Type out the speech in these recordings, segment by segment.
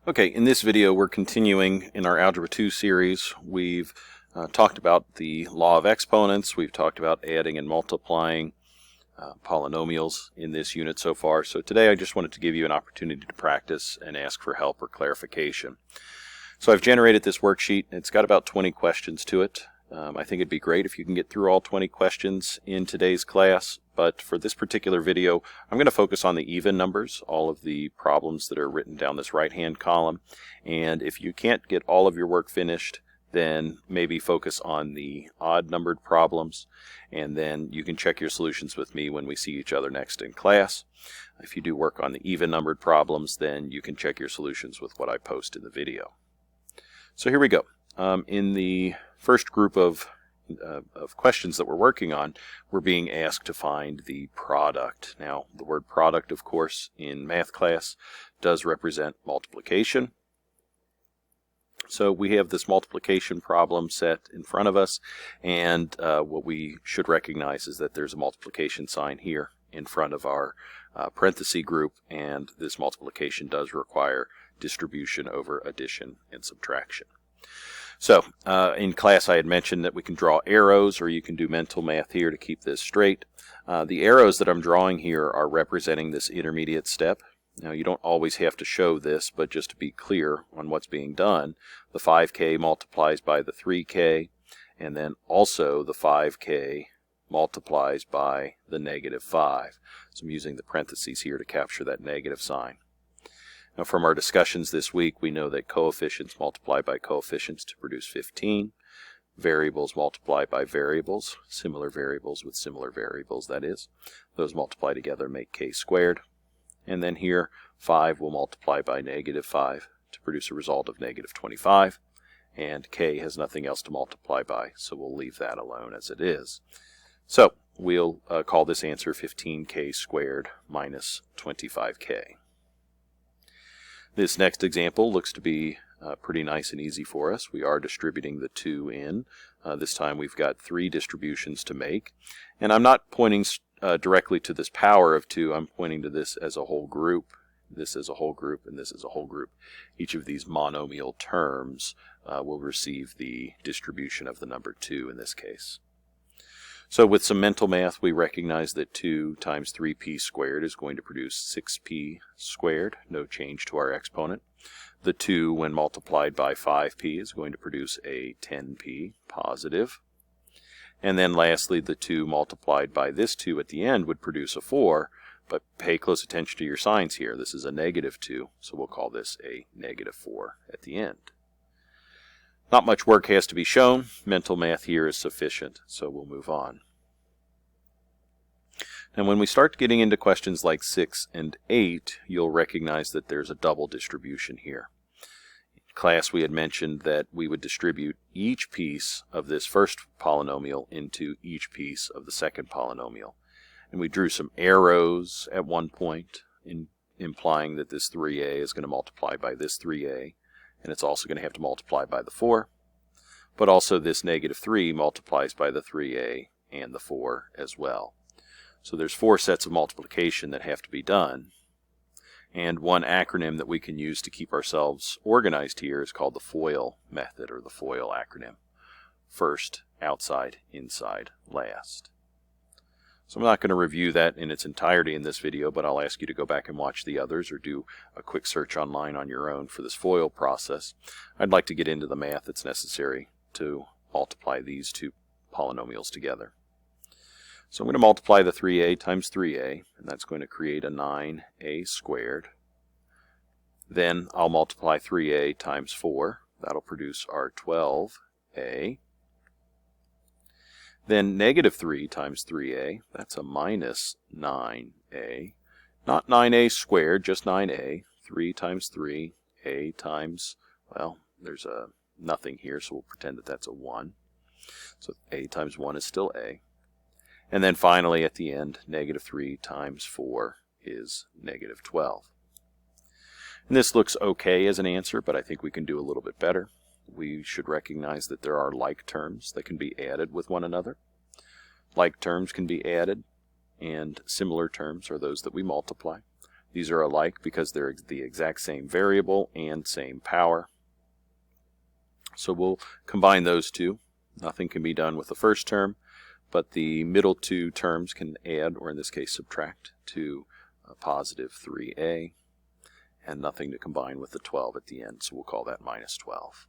Okay, in this video we're continuing in our Algebra 2 series. We've talked about the law of exponents, we've talked about adding and multiplying polynomials in this unit so far. So today I just wanted to give you an opportunity to practice and ask for help or clarification. So I've generated this worksheet. It's got about 20 questions to it. I think it'd be great if you can get through all 20 questions in today's class, but for this particular video I'm going to focus on the even numbers, all of the problems that are written down this right hand column, and if you can't get all of your work finished, then maybe focus on the odd numbered problems, and then you can check your solutions with me when we see each other next in class. If you do work on the even numbered problems, then you can check your solutions with what I post in the video. So here we go. In the first group of questions that we're working on, we're being asked to find the product. Now, the word product, of course, in math class does represent multiplication. So we have this multiplication problem set in front of us, and what we should recognize is that there's a multiplication sign here in front of our parenthesis group, and this multiplication does require distribution over addition and subtraction. So in class I had mentioned that we can draw arrows, or you can do mental math here to keep this straight. The arrows that I'm drawing here are representing this intermediate step. Now you don't always have to show this, but just to be clear on what's being done, the 5k multiplies by the 3k, and then also the 5k multiplies by the negative 5. So I'm using the parentheses here to capture that negative sign. Now from our discussions this week, we know that coefficients multiply by coefficients to produce 15. Variables multiply by variables, similar variables with similar variables, that is. Those multiply together make k squared. And then here, 5 will multiply by negative 5 to produce a result of negative 25. And k has nothing else to multiply by, so we'll leave that alone as it is. So we'll call this answer 15k squared minus 25k. This next example looks to be pretty nice and easy for us. We are distributing the 2 in. This time we've got 3 distributions to make. And I'm not pointing directly to this power of 2. I'm pointing to this as a whole group, this as a whole group, and this as a whole group. Each of these monomial terms will receive the distribution of the number 2 in this case. So with some mental math, we recognize that 2 times 3p squared is going to produce 6p squared, no change to our exponent. The 2, when multiplied by 5p, is going to produce a 10p positive. And then lastly, the 2 multiplied by this 2 at the end would produce a 4, but pay close attention to your signs here. This is a negative 2, so we'll call this a negative 4 at the end. Not much work has to be shown. Mental math here is sufficient, so we'll move on. And when we start getting into questions like 6 and 8, you'll recognize that there's a double distribution here. In class we had mentioned that we would distribute each piece of this first polynomial into each piece of the second polynomial. And we drew some arrows at one point, implying that this 3a is going to multiply by this 3a. And it's also going to have to multiply by the 4, but also this negative 3 multiplies by the 3a and the 4 as well. So there's 4 sets of multiplication that have to be done, and one acronym that we can use to keep ourselves organized here is called the FOIL method, or the FOIL acronym. First, outside, inside, last. So I'm not going to review that in its entirety in this video, but I'll ask you to go back and watch the others or do a quick search online on your own for this FOIL process. I'd like to get into the math that's necessary to multiply these 2 polynomials together. So I'm going to multiply the 3a times 3a, and that's going to create a 9a squared. Then I'll multiply 3a times 4. That'll produce our 12a. Then negative 3 times 3a, that's a minus 9a. Not 9a squared, just 9a. 3 times 3, a times, well, there's a nothing here, so we'll pretend that that's a 1. So a times 1 is still a. And then finally at the end, negative 3 times 4 is negative 12. And this looks okay as an answer, but I think we can do a little bit better. We should recognize that there are like terms that can be added with one another. Like terms can be added, and similar terms are those that we multiply. These are alike because they're the exact same variable and same power. So we'll combine those two. Nothing can be done with the first term, but the middle two terms can add, or in this case subtract, to a positive 3a, and nothing to combine with the 12 at the end, so we'll call that minus 12.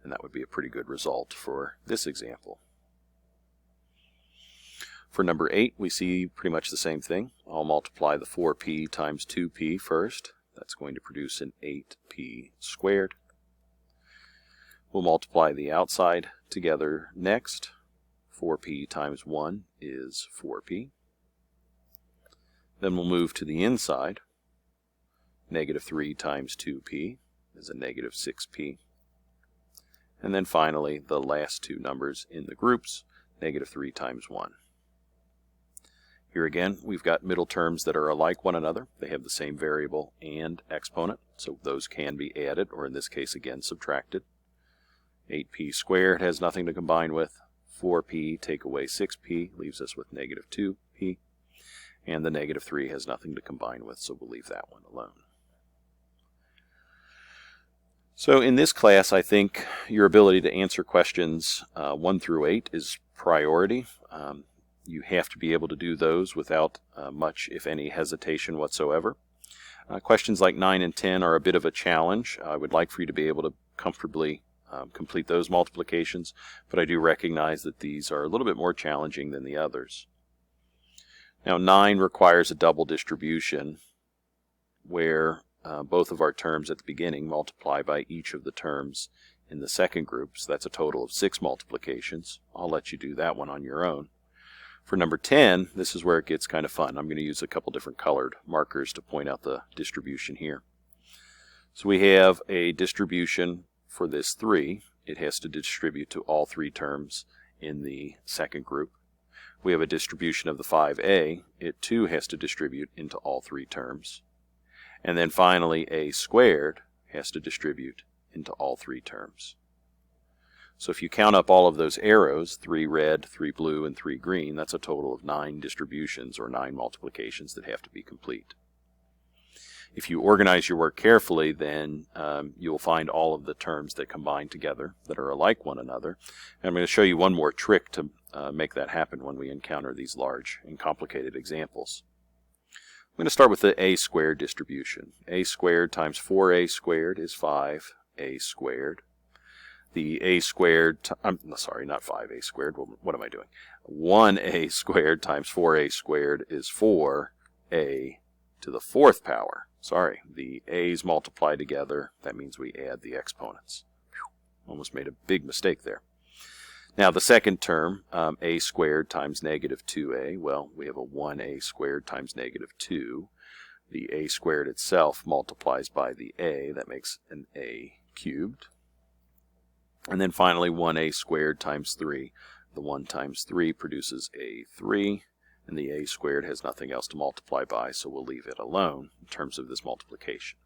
And that would be a pretty good result for this example. For number 8, we see pretty much the same thing. I'll multiply the 4p times 2p first. That's going to produce an 8p squared. We'll multiply the outside together next. 4p times 1 is 4p. Then we'll move to the inside. Negative 3 times 2p is a negative 6p. And then finally, the last two numbers in the groups, negative 3 times 1. Here again, we've got middle terms that are alike one another. They have the same variable and exponent, so those can be added, or in this case again subtracted. 8p squared has nothing to combine with. 4p take away 6p leaves us with negative 2p. And the negative 3 has nothing to combine with, so we'll leave that one alone. So in this class, I think your ability to answer questions 1 through 8 is priority. You have to be able to do those without much, if any, hesitation whatsoever. Questions like 9 and 10 are a bit of a challenge. I would like for you to be able to comfortably complete those multiplications, but I do recognize that these are a little bit more challenging than the others. Now 9 requires a double distribution where both of our terms at the beginning multiply by each of the terms in the second group, so that's a total of 6 multiplications. I'll let you do that one on your own. For number 10, this is where it gets kind of fun. I'm going to use a couple different colored markers to point out the distribution here. So we have a distribution for this 3. It has to distribute to all 3 terms in the second group. We have a distribution of the 5a. It too has to distribute into all 3 terms. And then finally, a squared has to distribute into all 3 terms. So if you count up all of those arrows, 3 red, 3 blue, and 3 green, that's a total of 9 distributions or 9 multiplications that have to be complete. If you organize your work carefully, then you'll find all of the terms that combine together that are alike one another. And I'm going to show you one more trick to make that happen when we encounter these large and complicated examples. I'm going to start with the a squared distribution. A squared times 4a squared is 5a squared. The a squared, I'm sorry, not 5a squared, what am I doing? 1a squared times 4a squared is 4a to the 4th power. Sorry, the a's multiply together, that means we add the exponents. Whew, almost made a big mistake there. Now the second term, a squared times negative 2a, well, we have a 1a squared times negative 2. The a squared itself multiplies by the a, that makes an a cubed. And then finally 1a squared times 3. The 1 times 3 produces a 3, and the a squared has nothing else to multiply by, so we'll leave it alone in terms of this multiplication.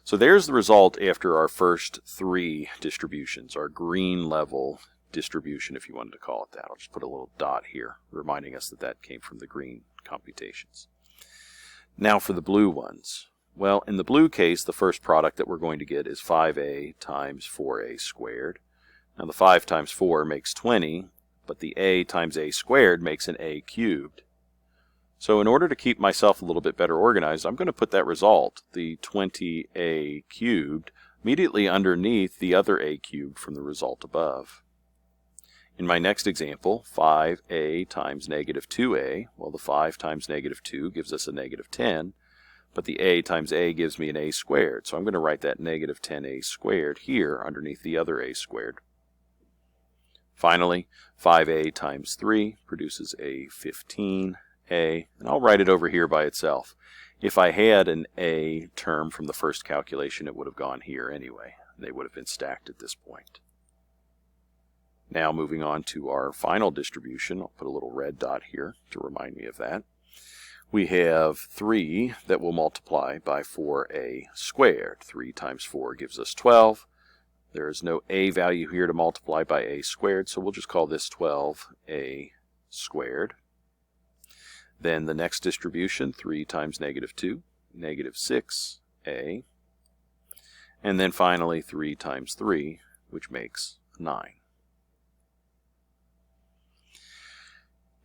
So there's the result after our first 3 distributions, our green level distribution, if you wanted to call it that. I'll just put a little dot here reminding us that that came from the green computations. Now for the blue ones. Well, in the blue case, the first product that we're going to get is 5a times 4a squared. Now the 5 times 4 makes 20, but the a times a squared makes an a cubed. So in order to keep myself a little bit better organized, I'm going to put that result, the 20a cubed, immediately underneath the other a cubed from the result above. In my next example, 5a times negative 2a, well, the 5 times negative 2 gives us a negative 10, but the a times a gives me an a squared, so I'm going to write that negative 10a squared here underneath the other a squared. Finally, 5a times 3 produces a 15a, and I'll write it over here by itself. If I had an a term from the first calculation, it would have gone here anyway. They would have been stacked at this point. Now moving on to our final distribution, I'll put a little red dot here to remind me of that. We have 3 that will multiply by 4a squared. 3 times 4 gives us 12. There is no a value here to multiply by a squared, so we'll just call this 12a squared. Then the next distribution, 3 times negative 2, negative 6a. And then finally 3 times 3, which makes 9.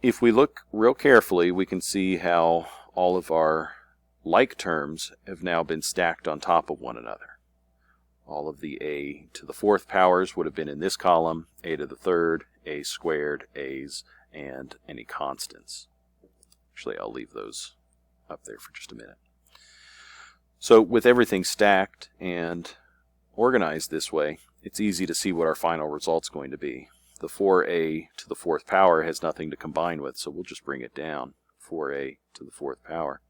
If we look real carefully, we can see how all of our like terms have now been stacked on top of one another. All of the a to the 4th powers would have been in this column, a to the 3rd, a squared, a's, and any constants. Actually, I'll leave those up there for just a minute. So with everything stacked and organized this way, it's easy to see what our final result's going to be. The 4a to the 4th power has nothing to combine with, so we'll just bring it down, 4a to the 4th power.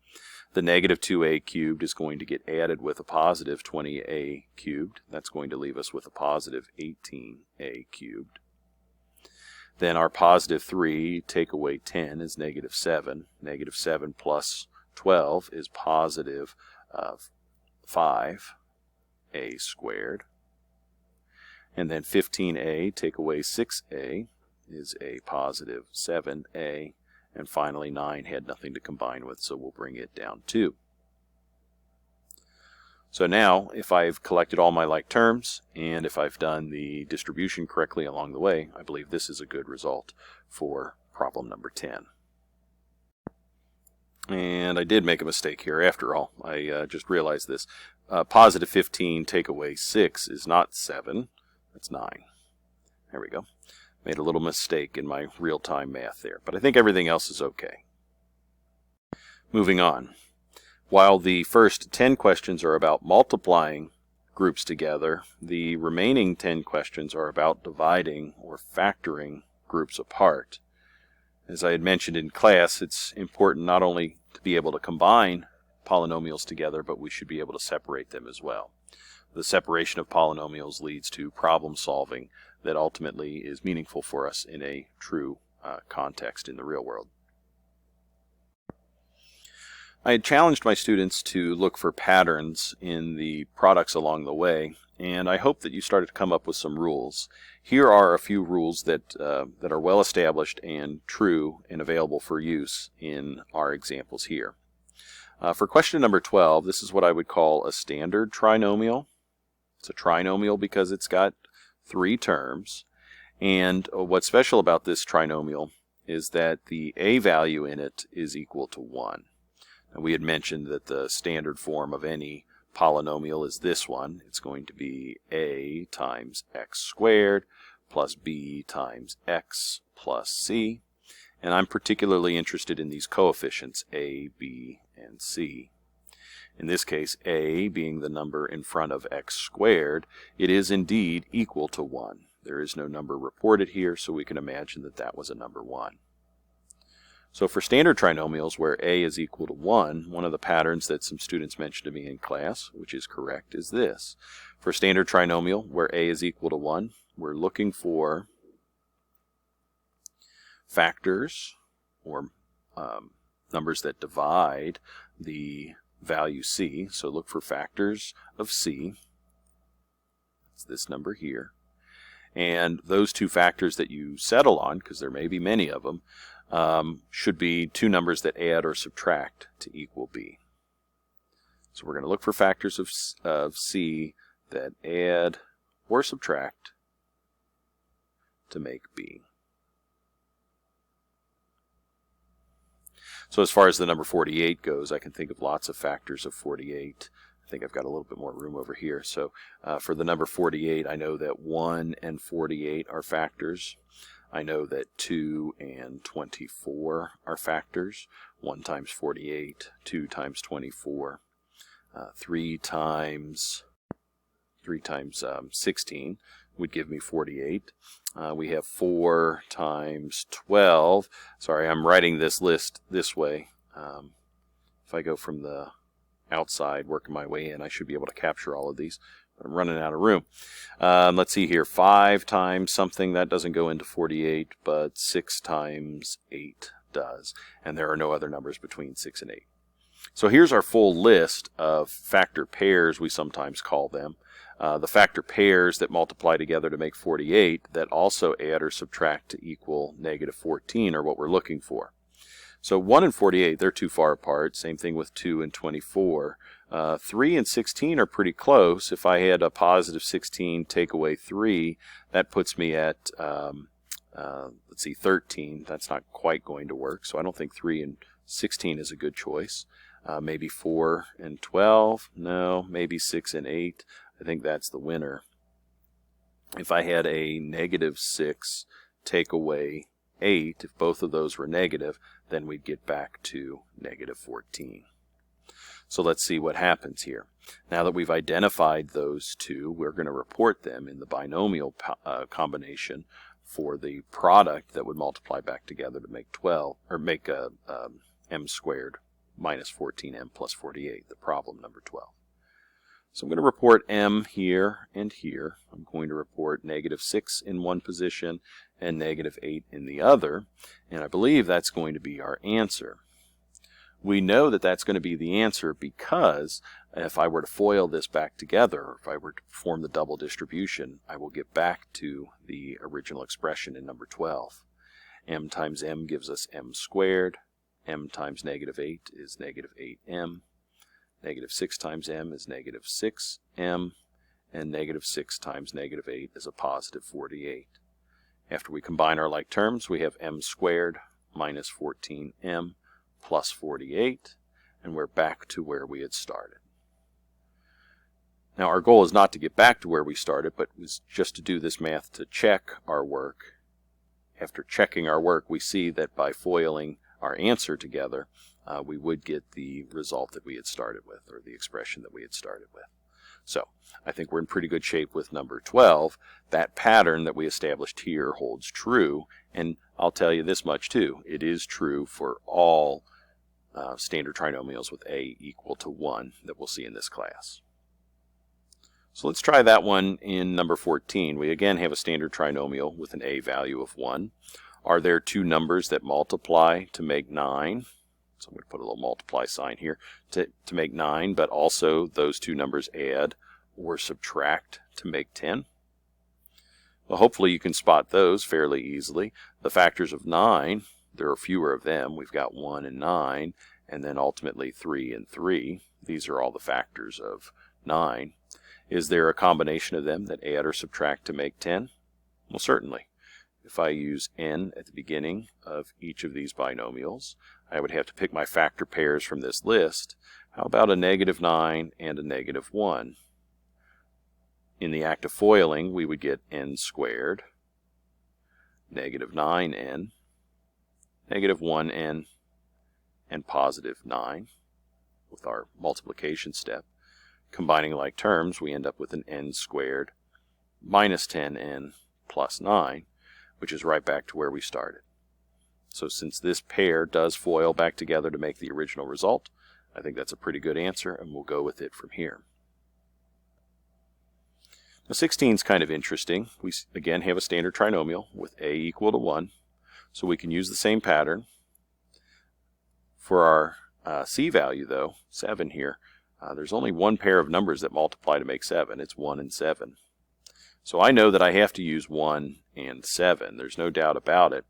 The negative 2a cubed is going to get added with a positive 20a cubed. That's going to leave us with a positive 18a cubed. Then our positive 3 take away 10 is negative 7. Negative 7 plus 12 is positive 5a squared. And then 15a take away 6a is a positive 7a. And finally 9 had nothing to combine with, so we'll bring it down 2. So now, if I've collected all my like terms, and if I've done the distribution correctly along the way, I believe this is a good result for problem number 10. And I did make a mistake here after all. I just realized this. Positive 15 take away 6 is not 7, that's 9. There we go. Made a little mistake in my real-time math there, but I think everything else is okay. Moving on. While the first 10 questions are about multiplying groups together, the remaining 10 questions are about dividing or factoring groups apart. As I had mentioned in class, it's important not only to be able to combine polynomials together, but we should be able to separate them as well. The separation of polynomials leads to problem solving that ultimately is meaningful for us in a true context in the real world. I had challenged my students to look for patterns in the products along the way, and I hope that you started to come up with some rules. Here are a few rules that are well established and true and available for use in our examples here. For question number 12, this is what I would call a standard trinomial. It's a trinomial because it's got 3 terms, and what's special about this trinomial is that the a value in it is equal to 1. And we had mentioned that the standard form of any polynomial is this one. It's going to be a times x squared plus b times x plus c. And I'm particularly interested in these coefficients, a, b, and c. In this case, a being the number in front of x squared, it is indeed equal to 1. There is no number reported here, so we can imagine that that was a number 1. So for standard trinomials where a is equal to 1, one of the patterns that some students mentioned to me in class, which is correct, is this. For standard trinomial where a is equal to 1, we're looking for factors or numbers that divide the value c. So look for factors of c. It's this number here. And those two factors that you settle on, because there may be many of them, should be two numbers that add or subtract to equal b. So we're going to look for factors of c that add or subtract to make b. So as far as the number 48 goes, I can think of lots of factors of 48. I think I've got a little bit more room over here. So for the number 48, I know that 1 and 48 are factors. I know that 2 and 24 are factors. 1 times 48, 2 times 24, 3 times 16 would give me 48. We have 4 times 12. Sorry, I'm writing this list this way. If I go from the outside, working my way in, I should be able to capture all of these. But I'm running out of room. Let's see here. 5 times something, that doesn't go into 48, but 6 times 8 does. And there are no other numbers between 6 and 8. So here's our full list of factor pairs, we sometimes call them. The factor pairs that multiply together to make 48 that also add or subtract to equal negative 14 are what we're looking for. So 1 and 48, they're too far apart. Same thing with 2 and 24. 3 and 16 are pretty close. If I had a positive 16 take away 3, that puts me at, let's see, 13. That's not quite going to work, so I don't think 3 and 16 is a good choice. Maybe 4 and 12. No, maybe 6 and 8. I think that's the winner. If I had a negative 6 take away 8, if both of those were negative, then we'd get back to negative 14. So let's see what happens here. Now that we've identified those two, we're going to report them in the binomial combination for the product that would multiply back together to make 12, or make m squared minus 14m plus 48, the problem number 12. So I'm going to report m here and here. I'm going to report negative 6 in one position and negative 8 in the other, and I believe that's going to be our answer. We know that that's going to be the answer because if I were to FOIL this back together, or if I were to perform the double distribution, I will get back to the original expression in number 12. M times m gives us m squared. M times negative 8 is negative 8m. Negative 6 times m is negative 6m. And negative 6 times negative 8 is a positive 48. After we combine our like terms, we have m squared minus 14m plus 48, and we're back to where we had started. Now our goal is not to get back to where we started, but was just to do this math to check our work. After checking our work, we see that by foiling our answer together, we would get the result that we had started with, or the expression that we had started with. So I think we're in pretty good shape with number 12. That pattern that we established here holds true, and I'll tell you this much too. It is true for all standard trinomials with a equal to 1 that we'll see in this class. So let's try that one in number 14. We again have a standard trinomial with an a value of 1. Are there two numbers that multiply to make 9? So I'm going to put a little multiply sign here to make 9, but also those two numbers add or subtract to make 10. Well, hopefully you can spot those fairly easily. The factors of 9, there are fewer of them. We've got 1 and 9, and then ultimately 3 and 3. These are all the factors of 9. Is there a combination of them that add or subtract to make 10? Well, certainly. If I use n at the beginning of each of these binomials, I would have to pick my factor pairs from this list. How about a negative 9 and a negative 1? In the act of foiling, we would get n squared, negative 9n, negative 1n, and positive 9 with our multiplication step. Combining like terms, we end up with an n squared minus 10n plus 9, which is right back to where we started. So since this pair does FOIL back together to make the original result, I think that's a pretty good answer, and we'll go with it from here. Now 16 is kind of interesting. We again have a standard trinomial with a equal to 1, so we can use the same pattern. For our c value, though, 7 here, there's only one pair of numbers that multiply to make 7. It's 1 and 7. So I know that I have to use 1 and 7. There's no doubt about it.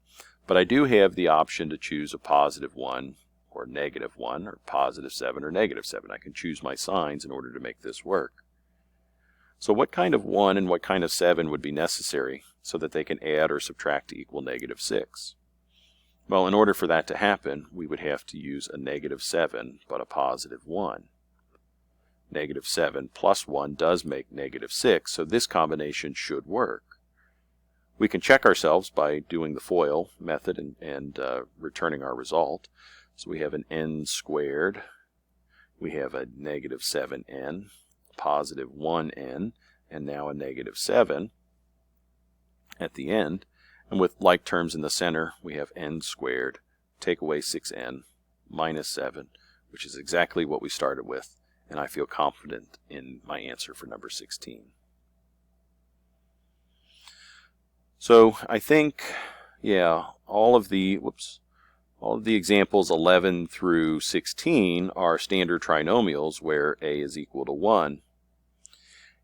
But I do have the option to choose a positive 1 or negative 1 or positive 7 or negative 7. I can choose my signs in order to make this work. So what kind of 1 and what kind of 7 would be necessary so that they can add or subtract to equal negative 6? Well, in order for that to happen, we would have to use a negative 7 but a positive 1. Negative 7 plus 1 does make negative 6, so this combination should work. We can check ourselves by doing the FOIL method and returning our result. So we have an n squared, we have a negative 7n, positive 1n, and now a negative 7 at the end. And with like terms in the center, we have n squared, take away 6n, minus 7, which is exactly what we started with. And I feel confident in my answer for number 16. So I think, yeah, all of the examples 11 through 16 are standard trinomials where a is equal to 1.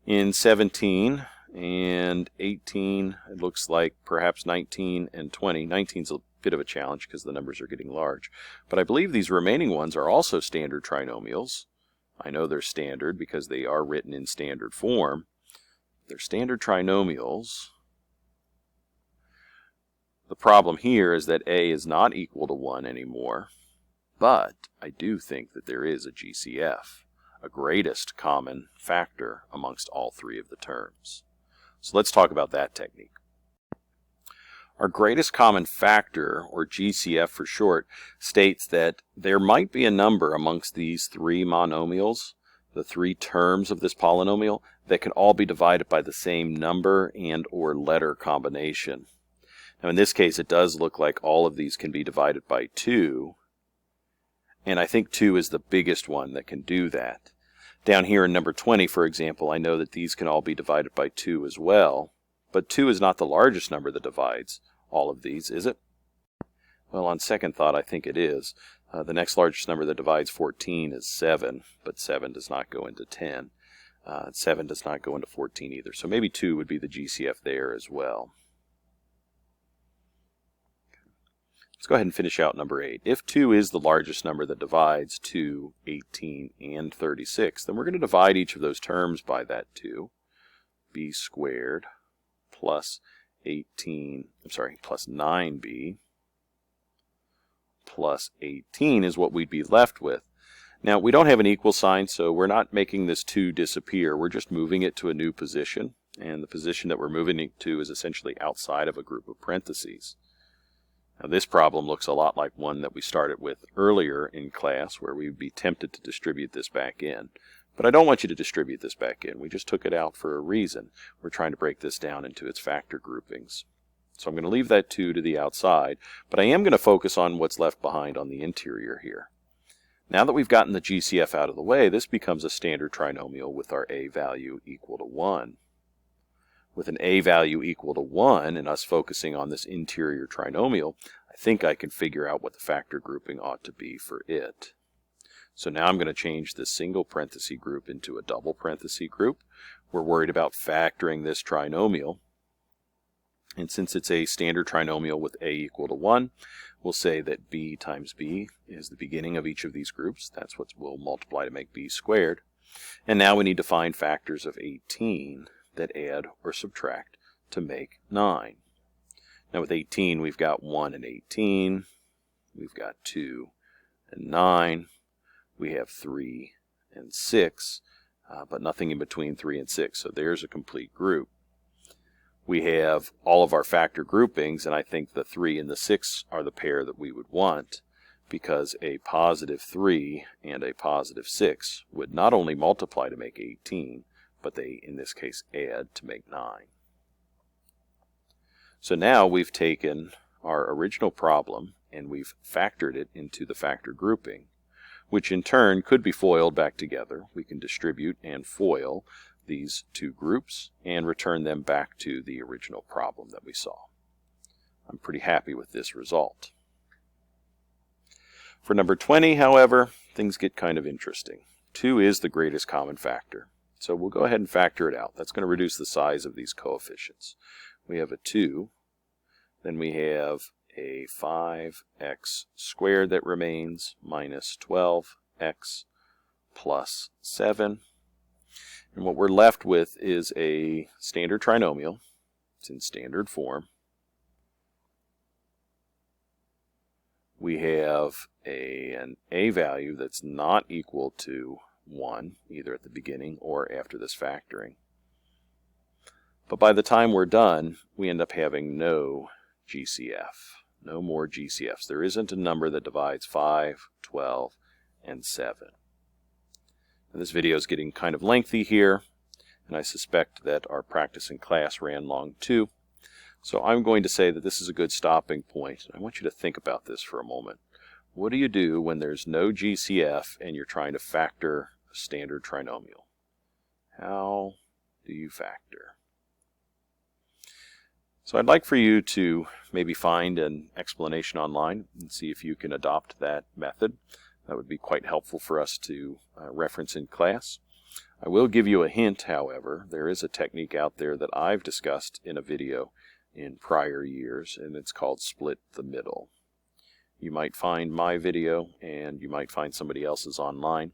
In 17 and 18, it looks like perhaps 19 and 20. 19 is bit of a challenge because the numbers are getting large. But I believe these remaining ones are also standard trinomials. I know they're standard because they are written in standard form. They're standard trinomials. The problem here is that a is not equal to 1 anymore, but I do think that there is a GCF, a greatest common factor amongst all three of the terms. So let's talk about that technique. Our greatest common factor, or GCF for short, states that there might be a number amongst these three monomials, the three terms of this polynomial, that can all be divided by the same number and or letter combination. Now in this case it does look like all of these can be divided by 2, and I think 2 is the biggest one that can do that. Down here in number 20, for example, I know that these can all be divided by 2 as well, but 2 is not the largest number that divides all of these, is it? Well, on second thought, I think it is. The next largest number that divides 14 is 7, but 7 does not go into 10. 7 does not go into 14 either, so maybe 2 would be the GCF there as well. Let's go ahead and finish out number 8. If 2 is the largest number that divides 2, 18, and 36, then we're going to divide each of those terms by that 2. b squared plus 9b plus 18 is what we'd be left with. Now, we don't have an equal sign, so we're not making this 2 disappear. We're just moving it to a new position, and the position that we're moving it to is essentially outside of a group of parentheses. Now, this problem looks a lot like one that we started with earlier in class, where we'd be tempted to distribute this back in. But I don't want you to distribute this back in. We just took it out for a reason. We're trying to break this down into its factor groupings. So I'm going to leave that 2 to the outside, but I am going to focus on what's left behind on the interior here. Now that we've gotten the GCF out of the way, this becomes a standard trinomial with our a value equal to 1. With an a value equal to 1 and us focusing on this interior trinomial, I think I can figure out what the factor grouping ought to be for it. So now I'm going to change this single parenthesis group into a double parenthesis group. We're worried about factoring this trinomial. And since it's a standard trinomial with a equal to 1, we'll say that b times b is the beginning of each of these groups. That's what we'll multiply to make b squared. And now we need to find factors of 18 that add or subtract to make 9. Now with 18, we've got 1 and 18. We've got 2 and 9. We have 3 and 6, but nothing in between 3 and 6, so there's a complete group. We have all of our factor groupings, and I think the 3 and the 6 are the pair that we would want, because a positive 3 and a positive 6 would not only multiply to make 18, but they, in this case, add to make 9. So now we've taken our original problem and we've factored it into the factor grouping, which in turn could be FOILed back together. We can distribute and FOIL these two groups and return them back to the original problem that we saw. I'm pretty happy with this result. For number 20, however, things get kind of interesting. 2 is the greatest common factor, so we'll go ahead and factor it out. That's going to reduce the size of these coefficients. We have a 2, then we have a 5x squared that remains minus 12x plus 7. And what we're left with is a standard trinomial. It's in standard form. We have an a value that's not equal to 1, either at the beginning or after this factoring. But by the time we're done, we end up having no GCF. No more GCFs. There isn't a number that divides 5, 12, and 7. Now, this video is getting kind of lengthy here, and I suspect that our practice in class ran long too. So I'm going to say that this is a good stopping point. I want you to think about this for a moment. What do you do when there's no GCF and you're trying to factor a standard trinomial? How do you factor? So I'd like for you to maybe find an explanation online and see if you can adopt that method. That would be quite helpful for us to reference in class. I will give you a hint, however. There is a technique out there that I've discussed in a video, in prior years, and it's called Split the Middle. You might find my video and you might find somebody else's online.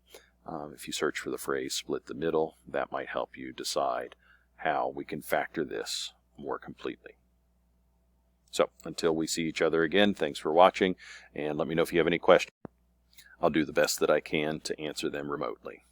If you search for the phrase split the middle, that might help you decide how we can factor this more completely. So until we see each other again, thanks for watching, and let me know if you have any questions. I'll do the best that I can to answer them remotely.